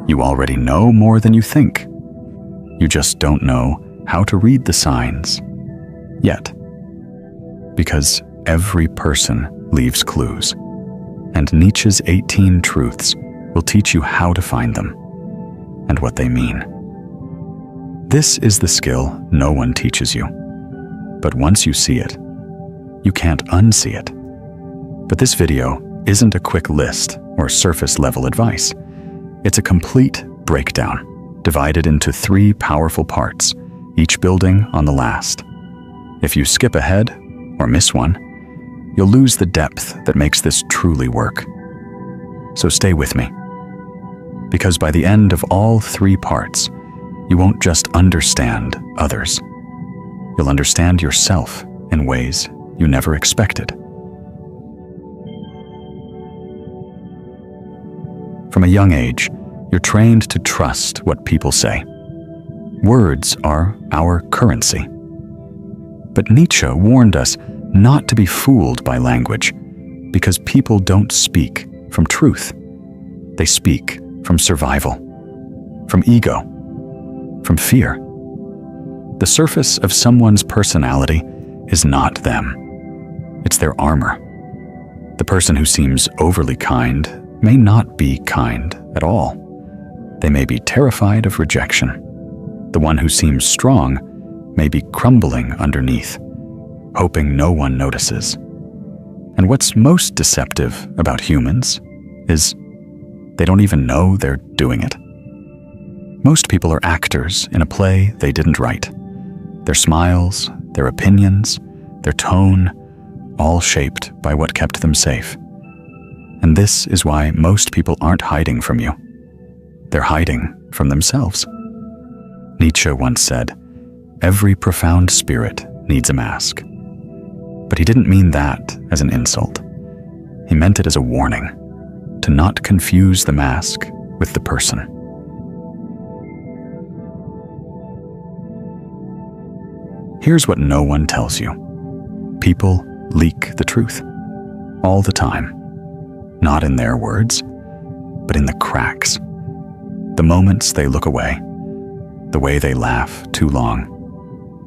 You already know more than you think. You just don't know how to read the signs yet. Because every person leaves clues, and Nietzsche's 18 truths will teach you how to find them and what they mean. This is the skill no one teaches you. But once you see it, you can't unsee it. But this video isn't a quick list or surface-level advice. It's a complete breakdown, divided into 3 powerful parts, each building on the last. If you skip ahead or miss one, you'll lose the depth that makes this truly work. So stay with me, because by the end of all 3 parts, you won't just understand others. You'll understand yourself in ways you never expected. From a young age, you're trained to trust what people say. Words are our currency. But Nietzsche warned us not to be fooled by language, because people don't speak from truth. They speak from survival, from ego, from fear. The surface of someone's personality is not them. It's their armor. The person who seems overly kind may not be kind at all. They may be terrified of rejection. The one who seems strong may be crumbling underneath, hoping no one notices. And what's most deceptive about humans is they don't even know they're doing it. Most people are actors in a play they didn't write. Their smiles, their opinions, their tone, all shaped by what kept them safe. And this is why most people aren't hiding from you. They're hiding from themselves. Nietzsche once said, "Every profound spirit needs a mask." But he didn't mean that as an insult. He meant it as a warning to not confuse the mask with the person. Here's what no one tells you. People leak the truth all the time. Not in their words, but in the cracks. The moments they look away, the way they laugh too long,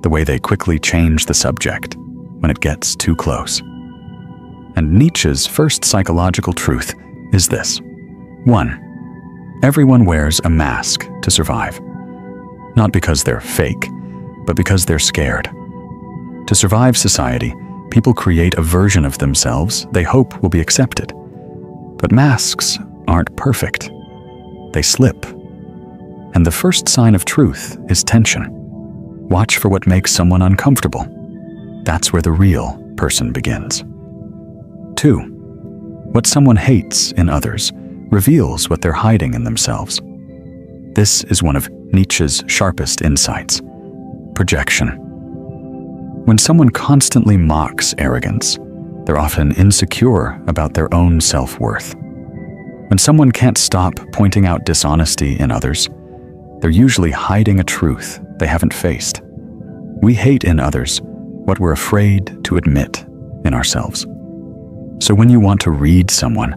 the way they quickly change the subject when it gets too close. And Nietzsche's first psychological truth is this. 1. Everyone wears a mask to survive. Not because they're fake, but because they're scared. To survive society, people create a version of themselves they hope will be accepted. But masks aren't perfect. They slip. And the first sign of truth is tension. Watch for what makes someone uncomfortable. That's where the real person begins. 2. What someone hates in others reveals what they're hiding in themselves. This is one of Nietzsche's sharpest insights: projection. When someone constantly mocks arrogance, they're often insecure about their own self-worth. When someone can't stop pointing out dishonesty in others, they're usually hiding a truth they haven't faced. We hate in others what we're afraid to admit in ourselves. So when you want to read someone,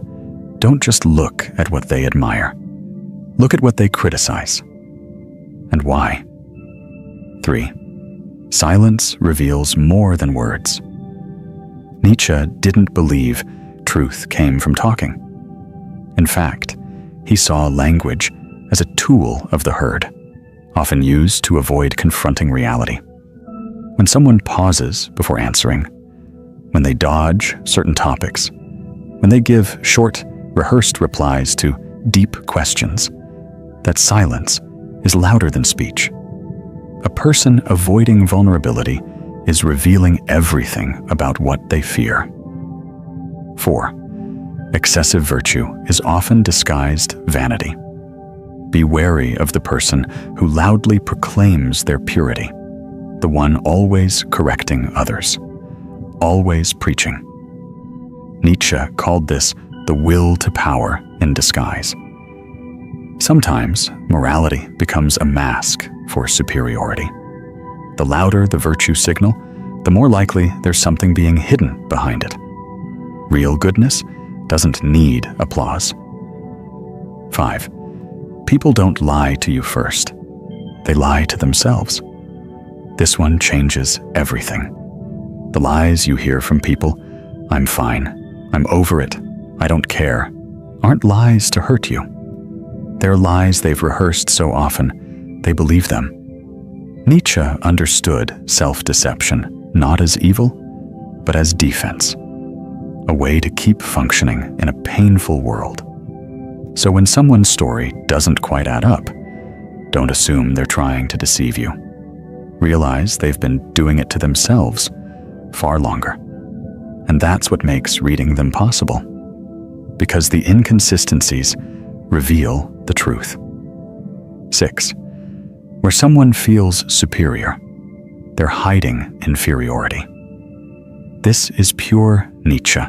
don't just look at what they admire. Look at what they criticize. And why? 3. Silence reveals more than words. Nietzsche didn't believe truth came from talking. In fact, he saw language as a tool of the herd, often used to avoid confronting reality. When someone pauses before answering, when they dodge certain topics, when they give short, rehearsed replies to deep questions, that silence is louder than speech. A person avoiding vulnerability is revealing everything about what they fear. 4. Excessive virtue is often disguised vanity. Be wary of the person who loudly proclaims their purity, the one always correcting others, always preaching. Nietzsche called this the will to power in disguise. Sometimes morality becomes a mask for superiority. The louder the virtue signal, the more likely there's something being hidden behind it. Real goodness doesn't need applause. 5. People don't lie to you first. They lie to themselves. This one changes everything. The lies you hear from people, "I'm fine, I'm over it, I don't care," aren't lies to hurt you. They're lies they've rehearsed so often, they believe them. Nietzsche understood self-deception not as evil, but as defense, a way to keep functioning in a painful world. So when someone's story doesn't quite add up, don't assume they're trying to deceive you. Realize they've been doing it to themselves far longer. And that's what makes reading them possible, because the inconsistencies reveal the truth. 6. Where someone feels superior, they're hiding inferiority. This is pure Nietzsche.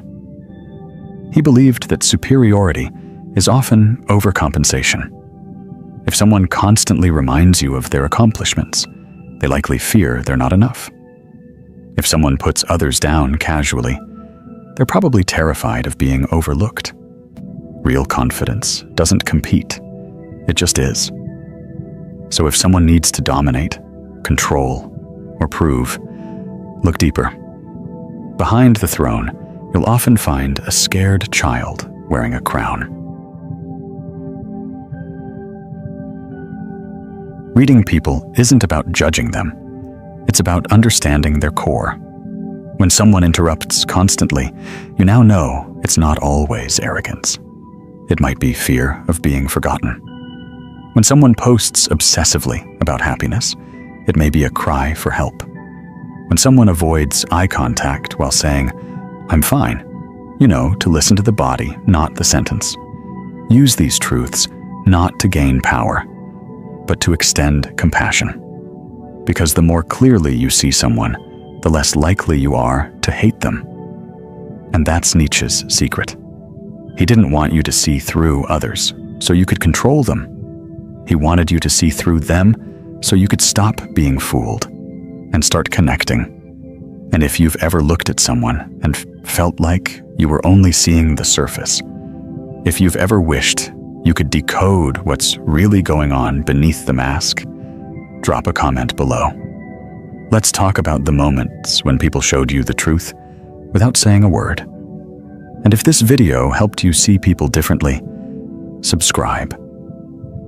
He believed that superiority is often overcompensation. If someone constantly reminds you of their accomplishments, they likely fear they're not enough. If someone puts others down casually, they're probably terrified of being overlooked. Real confidence doesn't compete, it just is. So if someone needs to dominate, control, or prove, look deeper. Behind the throne, you'll often find a scared child wearing a crown. Reading people isn't about judging them. It's about understanding their core. When someone interrupts constantly, you now know it's not always arrogance. It might be fear of being forgotten. When someone posts obsessively about happiness, it may be a cry for help. When someone avoids eye contact while saying, "I'm fine," you know to listen to the body, not the sentence. Use these truths not to gain power, but to extend compassion. Because the more clearly you see someone, the less likely you are to hate them. And that's Nietzsche's secret. He didn't want you to see through others so you could control them. He wanted you to see through them so you could stop being fooled and start connecting. And if you've ever looked at someone and felt like you were only seeing the surface, if you've ever wished you could decode what's really going on beneath the mask, drop a comment below. Let's talk about the moments when people showed you the truth without saying a word. And if this video helped you see people differently, subscribe.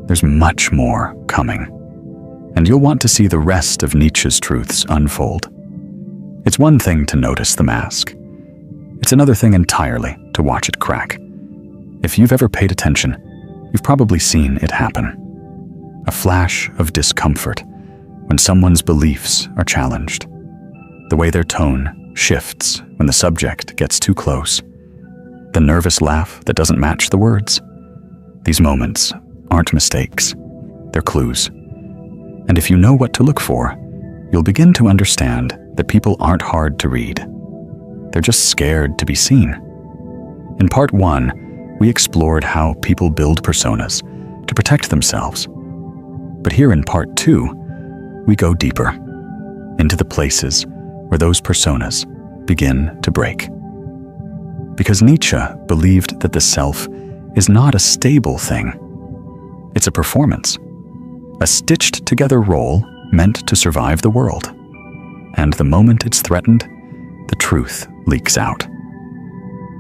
There's much more coming, and you'll want to see the rest of Nietzsche's truths unfold. It's one thing to notice the mask. It's another thing entirely to watch it crack. If you've ever paid attention, you've probably seen it happen. A flash of discomfort when someone's beliefs are challenged. The way their tone shifts when the subject gets too close. The nervous laugh that doesn't match the words. These moments aren't mistakes, they're clues. And if you know what to look for, you'll begin to understand that people aren't hard to read. They're just scared to be seen. In part 1, we explored how people build personas to protect themselves. But here in part 2, we go deeper into the places where those personas begin to break. Because Nietzsche believed that the self is not a stable thing. It's a performance, a stitched-together role meant to survive the world. And the moment it's threatened, the truth leaks out.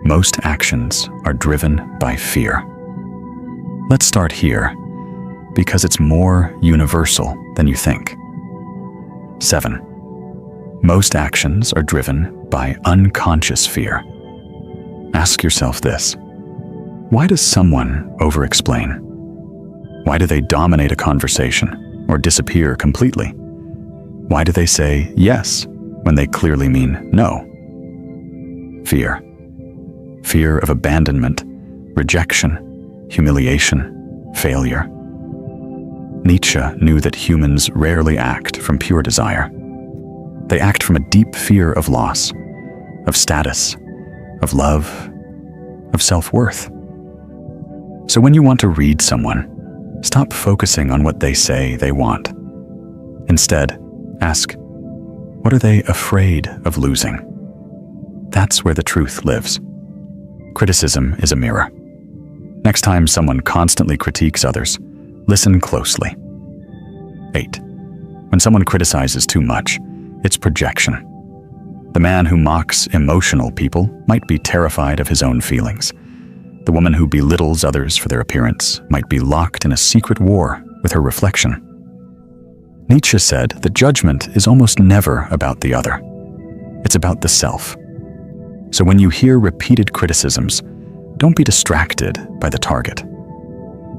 Most actions are driven by fear. Let's start here, because it's more universal than you think. 7. Most actions are driven by unconscious fear. Ask yourself this: why does someone over-explain? Why do they dominate a conversation or disappear completely? Why do they say yes when they clearly mean no? Fear. Fear of abandonment, rejection, humiliation, failure. Nietzsche knew that humans rarely act from pure desire. They act from a deep fear of loss, of status, of love, of self-worth. So when you want to read someone, stop focusing on what they say they want. Instead, ask, what are they afraid of losing? That's where the truth lives. Criticism is a mirror. Next time someone constantly critiques others, Listen closely. 8. When someone criticizes too much, it's projection. The man who mocks emotional people might be terrified of his own feelings. The woman who belittles others for their appearance might be locked in a secret war with her reflection. Nietzsche said that judgment is almost never about the other. It's about the self. So when you hear repeated criticisms, don't be distracted by the target.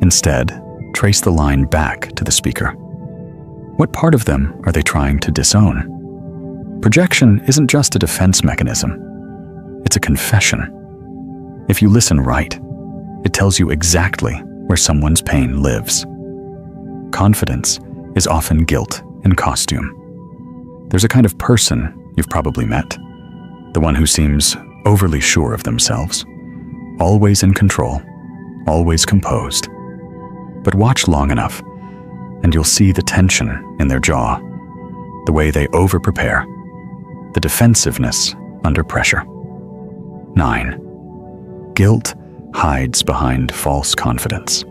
Instead, trace the line back to the speaker. What part of them are they trying to disown? Projection isn't just a defense mechanism. It's a confession. If you listen right, it tells you exactly where someone's pain lives. Confidence is often guilt in costume. There's a kind of person you've probably met, the one who seems overly sure of themselves, always in control, always composed. But watch long enough, and you'll see the tension in their jaw, the way they over-prepare, the defensiveness under pressure. 9. Guilt hides behind false confidence.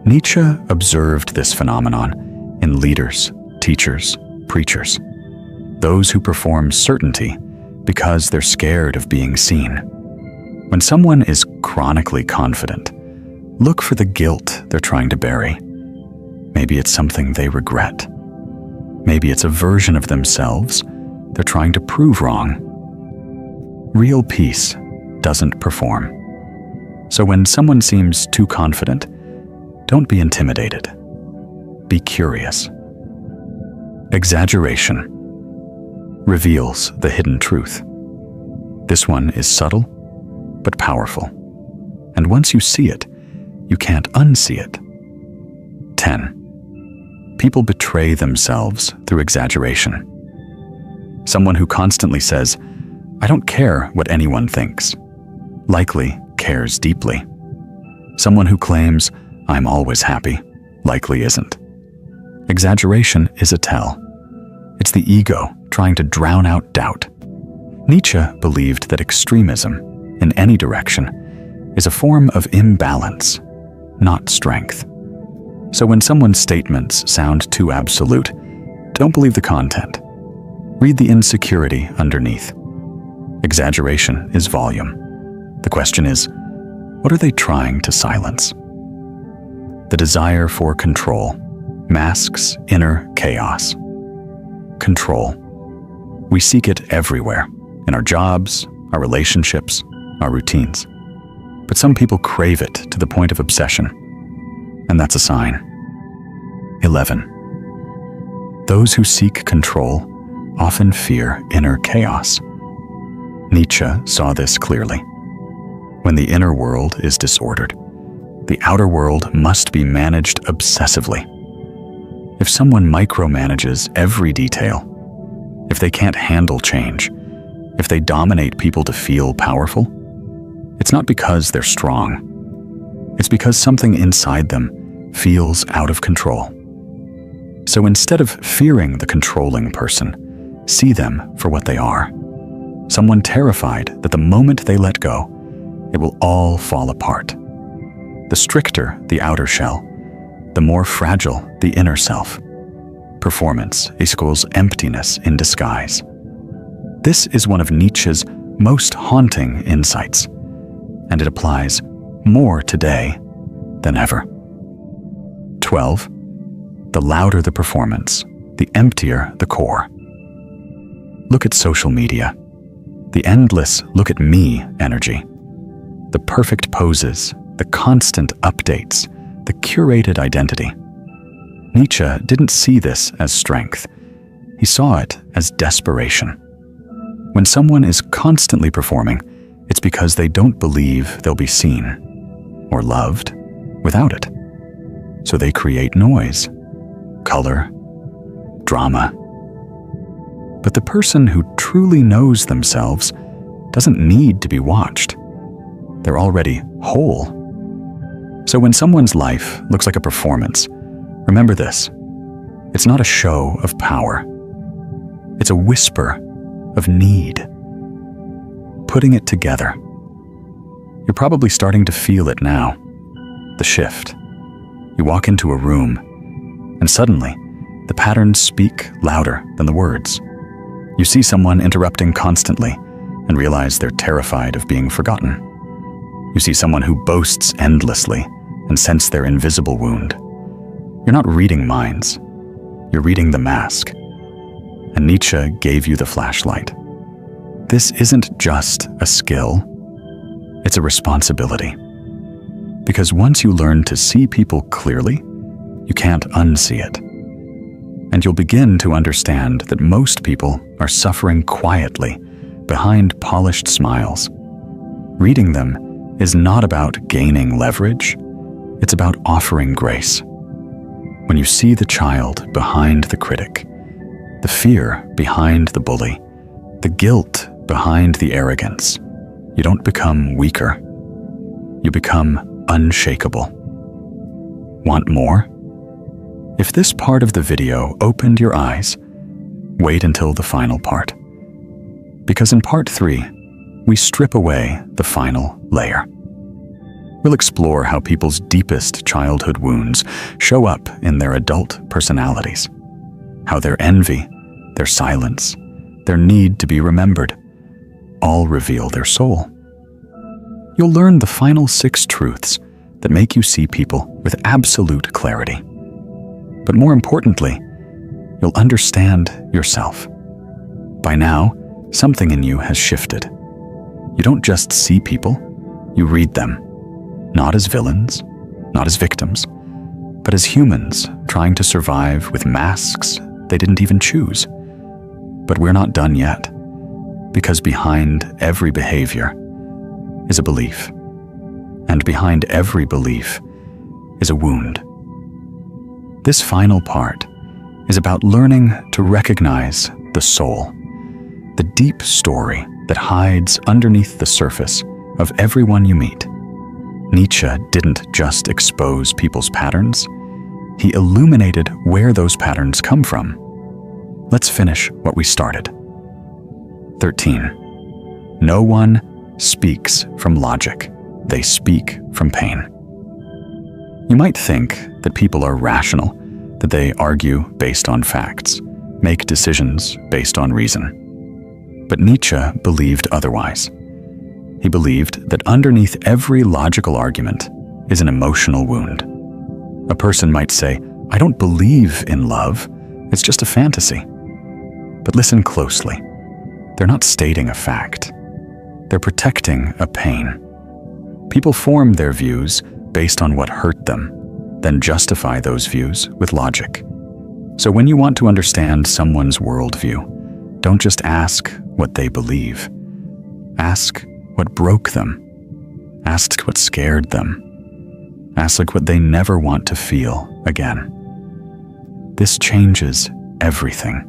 Nietzsche observed this phenomenon in leaders, teachers, preachers, those who perform certainty because they're scared of being seen. When someone is chronically confident, look for the guilt they're trying to bury. Maybe it's something they regret. Maybe it's a version of themselves they're trying to prove wrong. Real peace doesn't perform. So when someone seems too confident, don't be intimidated. Be curious. Exaggeration reveals the hidden truth. This one is subtle, but powerful. And once you see it, you can't unsee it. 10. People betray themselves through exaggeration. Someone who constantly says, "I don't care what anyone thinks," likely cares deeply. Someone who claims, "I'm always happy," likely isn't. Exaggeration is a tell. It's the ego trying to drown out doubt. Nietzsche believed that extremism, in any direction, is a form of imbalance, not strength. So when someone's statements sound too absolute, don't believe the content. Read the insecurity underneath. Exaggeration is volume. The question is, what are they trying to silence? The desire for control masks inner chaos. Control. We seek it everywhere, in our jobs, our relationships, our routines. But some people crave it to the point of obsession, and that's a sign. 11. Those who seek control often fear inner chaos. Nietzsche saw this clearly. When the inner world is disordered, the outer world must be managed obsessively. If someone micromanages every detail, if they can't handle change, if they dominate people to feel powerful, it's not because they're strong. It's because something inside them feels out of control. So instead of fearing the controlling person, see them for what they are. Someone terrified that the moment they let go, it will all fall apart. The stricter the outer shell, the more fragile the inner self. Performance equals emptiness in disguise. This is one of Nietzsche's most haunting insights, and it applies more today than ever. 12. The louder the performance, the emptier the core. Look at social media. The endless look at me energy. The perfect poses, the constant updates, the curated identity. Nietzsche didn't see this as strength. He saw it as desperation. When someone is constantly performing, it's because they don't believe they'll be seen or loved without it. So they create noise, color, drama. But the person who truly knows themselves doesn't need to be watched. They're already whole. So when someone's life looks like a performance, remember this: it's not a show of power. It's a whisper of need. Putting it together. You're probably starting to feel it now. The shift. You walk into a room, and suddenly, the patterns speak louder than the words. You see someone interrupting constantly and realize they're terrified of being forgotten. You see someone who boasts endlessly and sense their invisible wound. You're not reading minds. You're reading the mask. And Nietzsche gave you the flashlight. This isn't just a skill. It's a responsibility. Because once you learn to see people clearly, you can't unsee it. And you'll begin to understand that most people are suffering quietly behind polished smiles. Reading them is not about gaining leverage, it's about offering grace. When you see the child behind the critic, the fear behind the bully, the guilt behind the arrogance, you don't become weaker. You become unshakable. Want more? If this part of the video opened your eyes, wait until the final part. Because in part 3, we strip away the final layer. We'll explore how people's deepest childhood wounds show up in their adult personalities, how their envy, their silence, their need to be remembered, all reveal their soul. You'll learn the final 6 truths that make you see people with absolute clarity. But more importantly, you'll understand yourself. By now, something in you has shifted. You don't just see people, you read them, not as villains, not as victims, but as humans trying to survive with masks they didn't even choose. But we're not done yet, because behind every behavior is a belief, and behind every belief is a wound. This final part is about learning to recognize the soul, the deep story that hides underneath the surface of everyone you meet. Nietzsche didn't just expose people's patterns, he illuminated where those patterns come from. Let's finish what we started. 13. No one speaks from logic, they speak from pain. You might think that people are rational, that they argue based on facts, make decisions based on reason. But Nietzsche believed otherwise. He believed that underneath every logical argument is an emotional wound. A person might say, "I don't believe in love, it's just a fantasy." But listen closely. They're not stating a fact. They're protecting a pain. People form their views based on what hurt them, then justify those views with logic. So when you want to understand someone's worldview, don't just ask what they believe. Ask what broke them. Ask what scared them. Ask what they never want to feel again. This changes everything.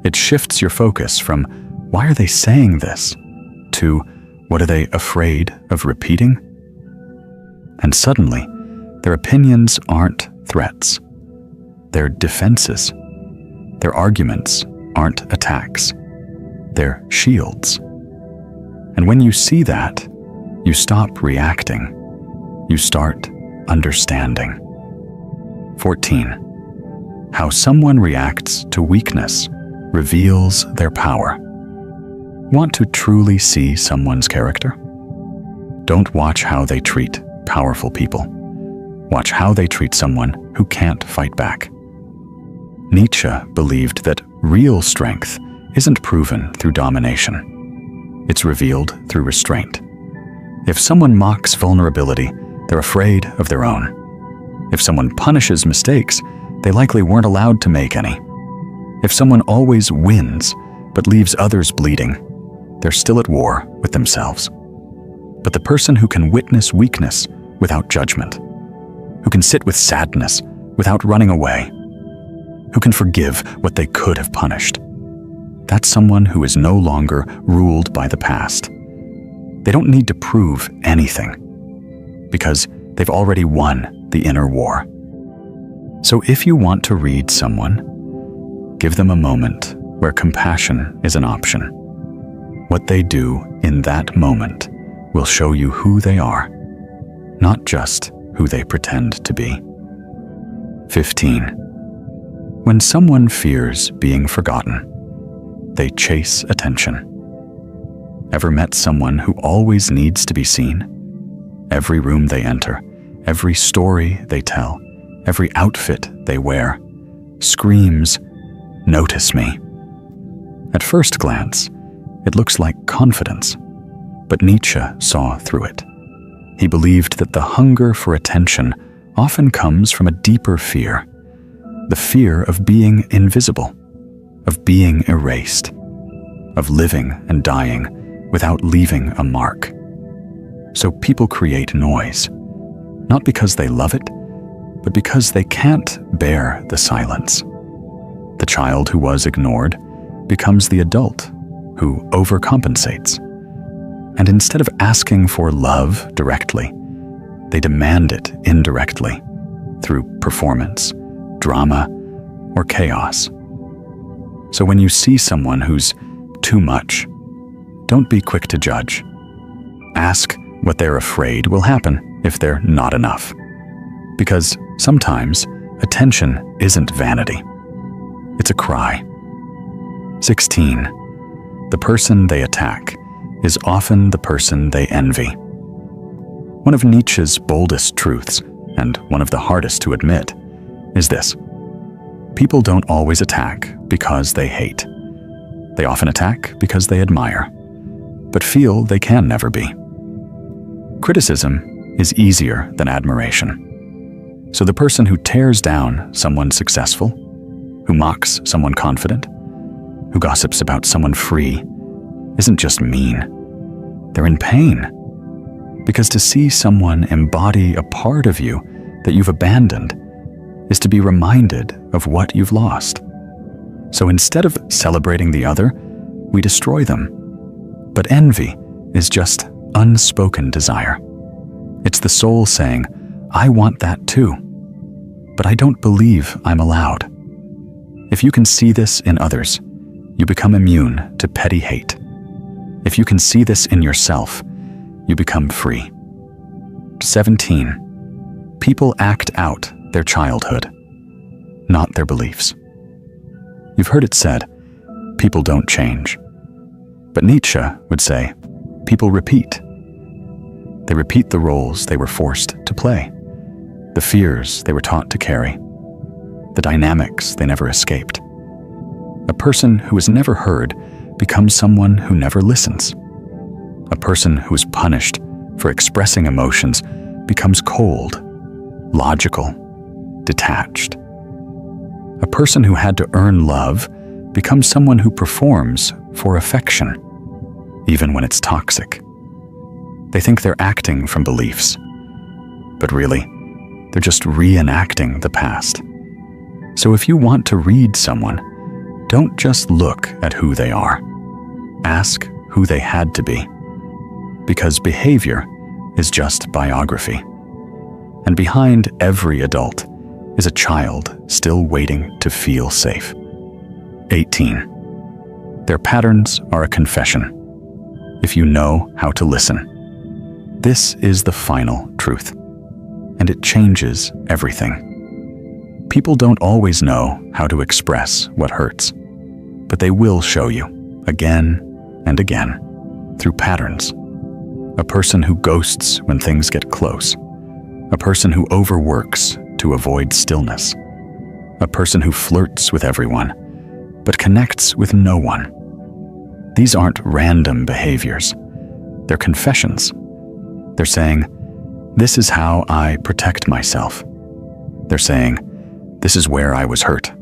It shifts your focus from, why are they saying this, to, what are they afraid of repeating? And suddenly, their opinions aren't threats. They're defenses. Their arguments aren't attacks. They're shields. And when you see that, you stop reacting. You start understanding. 14. How someone reacts to weakness reveals their power. Want to truly see someone's character? Don't watch how they treat powerful people. Watch how they treat someone who can't fight back. Nietzsche believed that real strength isn't proven through domination. It's revealed through restraint. If someone mocks vulnerability, they're afraid of their own. If someone punishes mistakes, they likely weren't allowed to make any. If someone always wins but leaves others bleeding, they're still at war with themselves. But the person who can witness weakness without judgment, who can sit with sadness without running away, who can forgive what they could have punished, that's someone who is no longer ruled by the past. They don't need to prove anything, because they've already won the inner war. So if you want to read someone, give them a moment where compassion is an option. What they do in that moment will show you who they are, not just who they pretend to be. 15. When someone fears being forgotten, they chase attention. Ever met someone who always needs to be seen? Every room they enter, every story they tell, every outfit they wear screams, "Notice me." At first glance, it looks like confidence, but Nietzsche saw through it. He believed that the hunger for attention often comes from a deeper fear, the fear of being invisible, of being erased, of living and dying without leaving a mark. So people create noise, not because they love it, but because they can't bear the silence. The child who was ignored becomes the adult who overcompensates. And instead of asking for love directly, they demand it indirectly through performance, drama, or chaos. So when you see someone who's too much, don't be quick to judge. Ask what they're afraid will happen if they're not enough. Because sometimes attention isn't vanity. It's a cry. 16. The person they attack is often the person they envy. One of Nietzsche's boldest truths, and one of the hardest to admit, is this: people don't always attack because they hate. They often attack because they admire, but feel they can never be. Criticism is easier than admiration. So the person who tears down someone successful, who mocks someone confident, who gossips about someone free, isn't just mean. They're in pain. Because to see someone embody a part of you that you've abandoned is to be reminded of what you've lost. So instead of celebrating the other, we destroy them. But envy is just unspoken desire. It's the soul saying, "I want that too, but I don't believe I'm allowed." If you can see this in others, you become immune to petty hate. If you can see this in yourself, you become free. 17. People act out their childhood, not their beliefs. You've heard it said, people don't change. But Nietzsche would say, people repeat. They repeat the roles they were forced to play, the fears they were taught to carry, the dynamics they never escaped. A person who is never heard becomes someone who never listens. A person who is punished for expressing emotions becomes cold, logical, detached. A person who had to earn love becomes someone who performs for affection, even when it's toxic. They think they're acting from beliefs, but really, they're just reenacting the past. So if you want to read someone, don't just look at who they are. Ask who they had to be. Because behavior is just biography. And behind every adult is a child still waiting to feel safe. 18. Their patterns are a confession, if you know how to listen. This is the final truth, and it changes everything. People don't always know how to express what hurts, but they will show you, again and again, through patterns. A person who ghosts when things get close. A person who overworks to avoid stillness. A person who flirts with everyone, but connects with no one. These aren't random behaviors. They're confessions. They're saying, this is how I protect myself. They're saying, this is where I was hurt.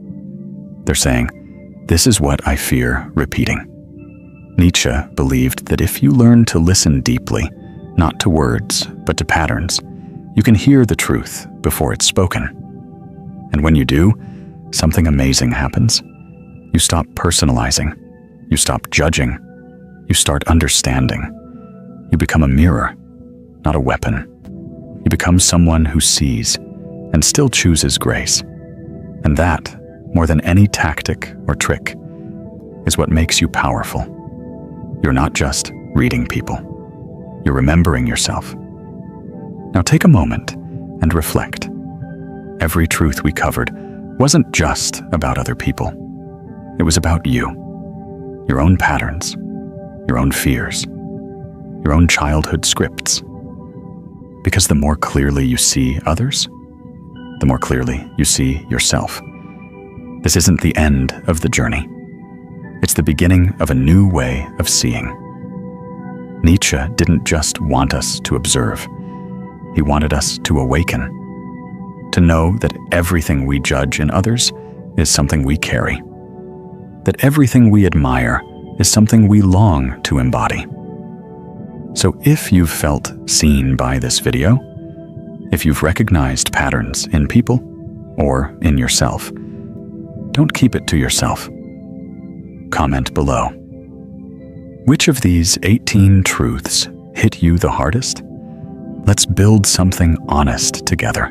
They're saying, this is what I fear repeating. Nietzsche believed that if you learn to listen deeply, not to words, but to patterns, you can hear the truth before it's spoken. And when you do, something amazing happens. You stop personalizing. You stop judging. You start understanding. You become a mirror, not a weapon. You become someone who sees and still chooses grace. And that, more than any tactic or trick, is what makes you powerful. You're not just reading people. You're remembering yourself. Now take a moment and reflect. every truth we covered wasn't just about other people. It was about you, your own patterns, your own fears, your own childhood scripts. Because the more clearly you see others, the more clearly you see yourself. This isn't the end of the journey. It's the beginning of a new way of seeing. Nietzsche didn't just want us to observe. He wanted us to awaken, to know that everything we judge in others is something we carry, that everything we admire is something we long to embody. So if you've felt seen by this video, if you've recognized patterns in people or in yourself, don't keep it to yourself. Comment below. Which of these 18 truths hit you the hardest? Let's build something honest together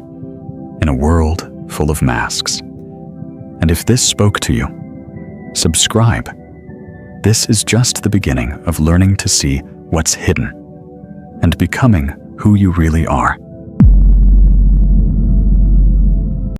in a world full of masks. And if this spoke to you, subscribe. This is just the beginning of learning to see what's hidden and becoming who you really are.